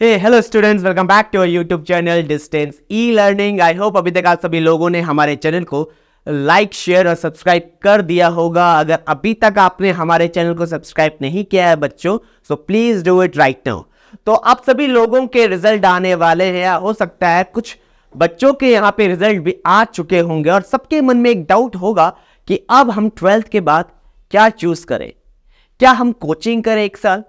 Hello students, welcome back to YouTube channel distance E learning. I hope अभी तक आप सभी लोगों ने हमारे चैनल को लाइक, शेयर और सब्सक्राइब कर दिया होगा। अगर अभी तक आपने हमारे चैनल को सब्सक्राइब नहीं किया है बच्चों, so please do it right now. तो आप सभी लोगों के रिजल्ट आने वाले हैं, या हो सकता है कुछ बच्चों के यहाँ पे रिजल्ट भी आ चुके होंगे और सबके मन में एक डाउट होगा कि अब हम 12th के बाद क्या चूज करें। क्या हम कोचिंग करें 1 साल,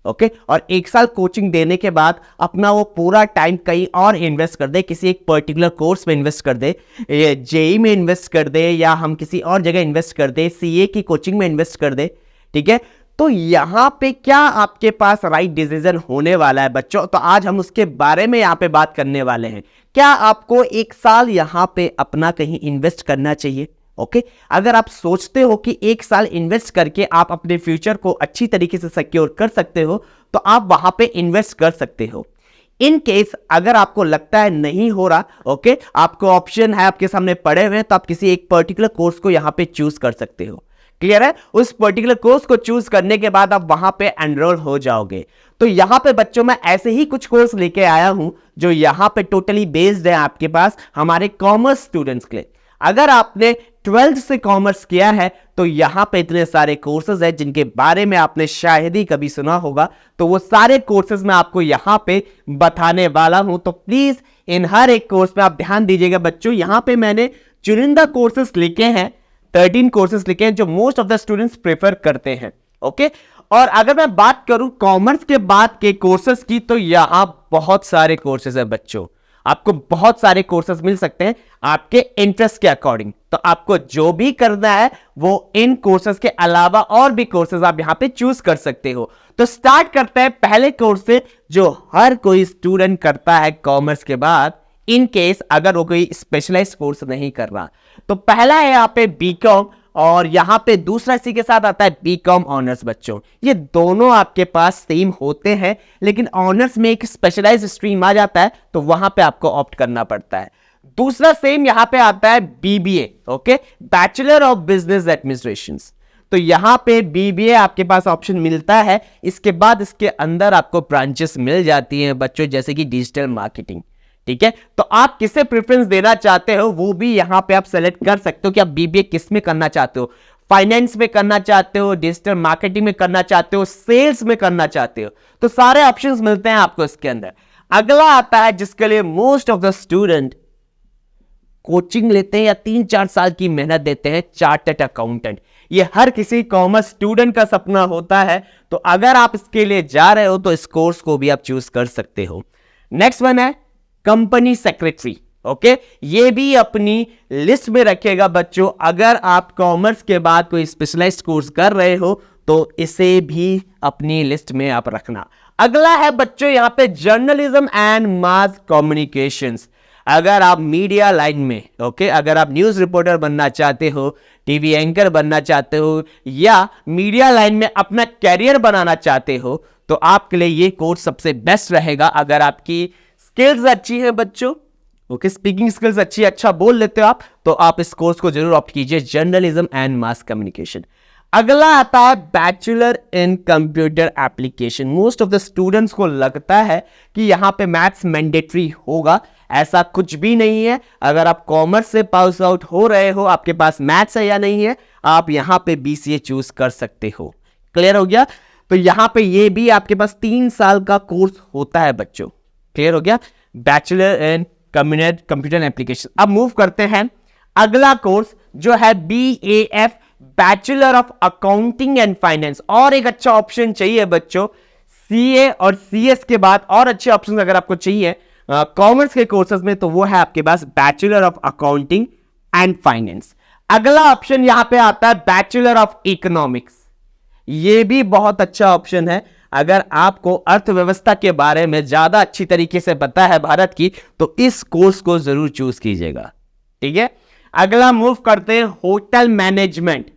ओके, और 1 साल कोचिंग देने के बाद अपना वो पूरा टाइम कहीं और इन्वेस्ट कर दे, किसी एक पर्टिकुलर कोर्स में इन्वेस्ट कर दे, जेई में इन्वेस्ट कर दे, या हम किसी और जगह इन्वेस्ट कर दे, सीए की कोचिंग में इन्वेस्ट कर दे, ठीक है। तो यहां पे क्या आपके पास राइट डिसीजन होने वाला है बच्चों? तो आज हम उसके बारे में यहां पे बात करने वाले हैं। क्या आपको 1 साल यहां पे अपना कहीं इन्वेस्ट करना चाहिए? ओके, अगर आप सोचते हो कि 1 साल इन्वेस्ट करके आप अपने फ्यूचर को अच्छी तरीके से सिक्योर कर सकते हो, तो आप वहां पे इन्वेस्ट कर सकते हो। इन केस अगर आपको लगता है नहीं हो रहा, ओके, आपको ऑप्शन है आपके सामने पड़े हुए हैं, तो आप किसी एक पर्टिकुलर कोर्स को यहां पे चूज कर सकते हो। क्लियर है? उस पर्टिकुलर कोर्स को चूज करने के बाद आप वहां पे एनरोल हो जाओगे। तो यहां पे बच्चों मैं ऐसे ही कुछ कोर्स लेके आया हूं जो यहां पे टोटली बेस्ड है आपके पास हमारे कॉमर्स स्टूडेंट्स के लिए। अगर आपने 12th से कॉमर्स किया है तो यहां पे इतने सारे कोर्सेज हैं जिनके बारे में आपने शायद ही कभी सुना होगा, तो वो सारे कोर्सेज मैं आपको यहां पे बताने वाला हूं। तो प्लीज इन हर एक कोर्स पे आप ध्यान दीजिएगा बच्चों। यहां पे मैंने चुनिंदा कोर्सेज लिखे हैं, 13 कोर्सेज लिखे हैं जो most of the students prefer करते हैं, ओके। और अगर मैं बात करूं कॉमर्स के बाद के कोर्सेज की, तो यहां बहुत सारे कोर्सेज है बच्चों। आपको बहुत सारे कोर्सेज मिल सकते हैं आपके इंटरेस्ट के अकॉर्डिंग। तो आपको जो भी करना है वो इन कोर्सेज के अलावा और भी कोर्सेज आप यहां पे चूज कर सकते हो। तो स्टार्ट करते हैं पहले कोर्स से जो हर कोई स्टूडेंट करता है कॉमर्स के बाद, इन केस अगर वो कोई स्पेशलाइज्ड कोर्स नहीं कर रहा। तो पहला है यहाँ पे बीकॉम, और यहां पे दूसरा इसी के साथ आता है बीकॉम ऑनर्स बच्चों। ये दोनों आपके पास सेम होते हैं, लेकिन ऑनर्स में एक स्पेशलाइज्ड स्ट्रीम आ जाता है तो वहां पे आपको ऑप्ट करना पड़ता है। दूसरा सेम यहां पे आता है BBA, okay, bachelor of business administration. तो यहां पे बीबीए आपके पास ऑप्शन मिलता है। इसके बाद इसके अंदर आपको ब्रांचेस मिल जाती हैं बच्चों, जैसे कि डिजिटल मार्केटिंग, ठीक है। तो आप किसे प्रेफरेंस देना चाहते हो वो भी यहां पे आप सेलेक्ट कर सकते हो कि आप बीबीए किस में करना चाहते हो। फाइनेंस में करना चाहते हो, डिजिटल मार्केटिंग में करना चाहते हो, सेल्स में करना चाहते हो, तो सारे ऑप्शंस मिलते हैं आपको इसके अंदर। अगला आता है जिसके लिए most of the student coaching लेते हैं या 3-4 साल की मेहनत देते हैं, चार्टर्ड अकाउंटेंट। ये हर किसी कॉमर्स स्टूडेंट का सपना होता है। तो अगर आप इसके लिए जा रहे हो तो इस कोर्स को भी आप चूज कर सकते हो। नेक्स्ट वन है कंपनी सेक्रेटरी, ओके, ये भी अपनी लिस्ट में रखिएगा बच्चों। अगर आप कॉमर्स के बाद कोई स्पेशलाइज्ड कोर्स कर रहे हो तो इसे भी अपनी लिस्ट में आप रखना। अगला है बच्चों यहां पे जर्नलिज्म एंड मास कम्युनिकेशंस। अगर आप मीडिया लाइन में, ओके, अगर आप न्यूज रिपोर्टर बनना चाहते हो, टीवी एंकर बनना चाहते हो, या मीडिया लाइन में अपना कैरियर बनाना चाहते हो, तो आपके लिए ये कोर्स सबसे बेस्ट रहेगा। अगर आपकी स्किल्स अच्छी है बच्चों, ओके, स्पीकिंग स्किल्स अच्छी, अच्छा बोल लेते हो आप, तो आप इस कोर्स को जरूर ऑप्ट कीजिए, जर्नलिज्म एंड मास कम्युनिकेशन। अगला आता है bachelor in computer application. Most of the students को लगता है कि यहां पे मैथ्स मैंडेटरी होगा, ऐसा कुछ भी नहीं है। अगर आप कॉमर्स से पास आउट हो रहे हो, आपके पास मैथ्स है या नहीं है, आप यहां पे बीसीए चूज कर सकते हो। क्लियर हो गया? तो यहां पे ये भी आपके पास 3 साल का कोर्स होता है बच्चों। क्लियर हो गया? Bachelor in computer application. अब मूव करते हैं अगला कोर्स जो है BAF, bachelor of accounting and finance. और एक अच्छा ऑप्शन चाहिए बच्चों, CA और CS के बाद और अच्छे ऑप्शन अगर आपको चाहिए कॉमर्स के कोर्सेज में, तो वो है आपके पास bachelor of accounting and finance. अगला ऑप्शन यहां पे आता है बैचलर ऑफ इकोनॉमिक्स। ये भी बहुत अच्छा ऑप्शन है। अगर आपको अर्थव्यवस्था के बारे में ज्यादा अच्छी तरीके से पता है भारत की, तो इस कोर्स को जरूर चूज कीजिएगा, ठीक है। अगला मूव करते हैं होटल मैनेजमेंट।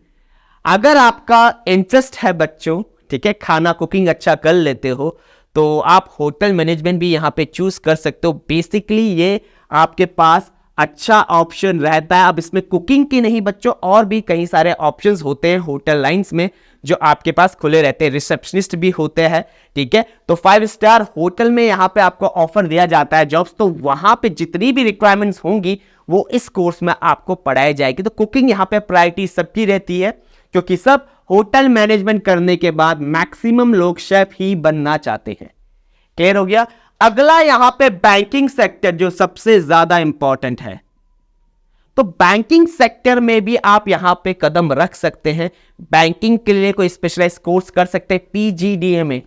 अगर आपका इंटरेस्ट है बच्चों, ठीक है, खाना कुकिंग अच्छा कर लेते हो, तो आप होटल मैनेजमेंट भी यहां पे चूज कर सकते हो। बेसिकली ये आपके पास अच्छा ऑप्शन रहता है। अब इसमें कुकिंग की नहीं बच्चों, और भी कई सारे ऑप्शंस होते हैं होटल लाइंस में जो आपके पास खुले रहते हैं, रिसेप्शनिस्ट भी होते हैं, ठीक है। तो 5 स्टार होटल में यहाँ पे आपको ऑफर दिया जाता है जॉब्स, तो वहां पे जितनी भी रिक्वायरमेंट्स होंगी वो इस कोर्स में आपको पढ़ाई जाएगी। तो कुकिंग यहाँ पे प्रायोरिटी सबकी रहती है, क्योंकि सब होटल मैनेजमेंट करने के बाद मैक्सिमम लोग शेफ ही बनना चाहते हैं। क्लियर हो गया। अगला यहां पे बैंकिंग सेक्टर जो सबसे ज्यादा इंपॉर्टेंट है, तो बैंकिंग सेक्टर में भी आप यहां पे कदम रख सकते हैं। बैंकिंग के लिए कोई स्पेशलाइज कोर्स कर सकते हैं, पीजीडीएमए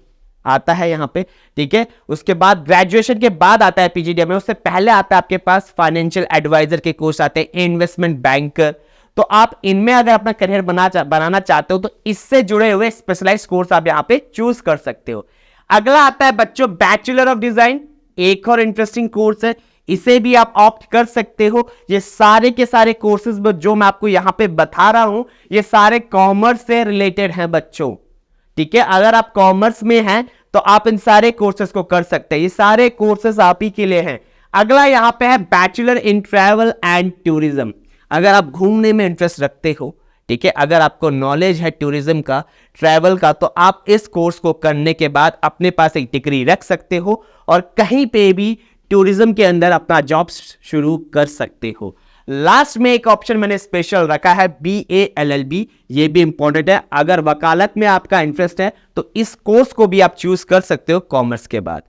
आता है यहां पे, ठीक है। उसके बाद ग्रेजुएशन के बाद आता है पीजीडीएमए, उससे पहले आता है आपके पास फाइनेंशियल एडवाइजर के कोर्स आते हैं, इन्वेस्टमेंट बैंकर। तो आप इनमें अगर अपना करियर बनाना चाहते हो तो इससे जुड़े हुए स्पेशलाइज कोर्स आप यहां पे चूज कर सकते हो। अगला आता है बच्चों बैचलर ऑफ डिजाइन, एक और इंटरेस्टिंग कोर्स है, इसे भी आप ऑप्ट कर सकते हो। ये सारे के सारे कोर्सेज जो मैं आपको यहां पे बता रहा हूं ये सारे कॉमर्स से रिलेटेड हैं बच्चों, ठीक है। अगर आप कॉमर्स में हैं तो आप इन सारे कोर्सेज को कर सकते हैं, ये सारे कोर्सेज आप ही के लिए हैं। अगला यहां पे है bachelor in travel and tourism. अगर आप घूमने में इंटरेस्ट रखते हो, ठीक है, अगर आपको नॉलेज है टूरिज्म का, ट्रैवल का, तो आप इस कोर्स को करने के बाद अपने पास एक डिग्री रख सकते हो और कहीं पे भी टूरिज्म के अंदर अपना जॉब शुरू कर सकते हो। लास्ट में एक ऑप्शन मैंने स्पेशल रखा है BA-LLB, ये भी इंपॉर्टेंट है। अगर वकालत में आपका इंटरेस्ट है तो इस कोर्स को भी आप चूज कर सकते हो कॉमर्स के बाद।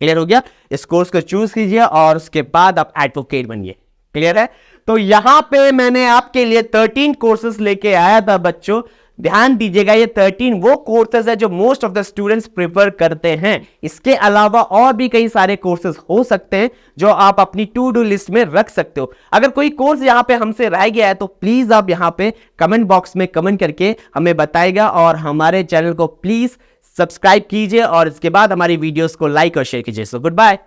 क्लियर हो गया। इस कोर्स को चूज कीजिए और उसके बाद आप एडवोकेट बनिए। क्लियर है। तो यहां पे मैंने आपके लिए 13 कोर्सेज लेके आया था बच्चों, ध्यान दीजिएगा। ये 13 वो कोर्सेज है जो most of the students prefer करते हैं। इसके अलावा और भी कई सारे कोर्सेज हो सकते हैं जो आप अपनी टू डू लिस्ट में रख सकते हो। अगर कोई कोर्स यहां पे हमसे रह गया है तो प्लीज आप यहां पे कमेंट बॉक्स में कमेंट करके हमें बताइएगा और हमारे चैनल को प्लीज सब्सक्राइब कीजिए और इसके बाद हमारी वीडियोस को लाइक और शेयर कीजिए। So good bye.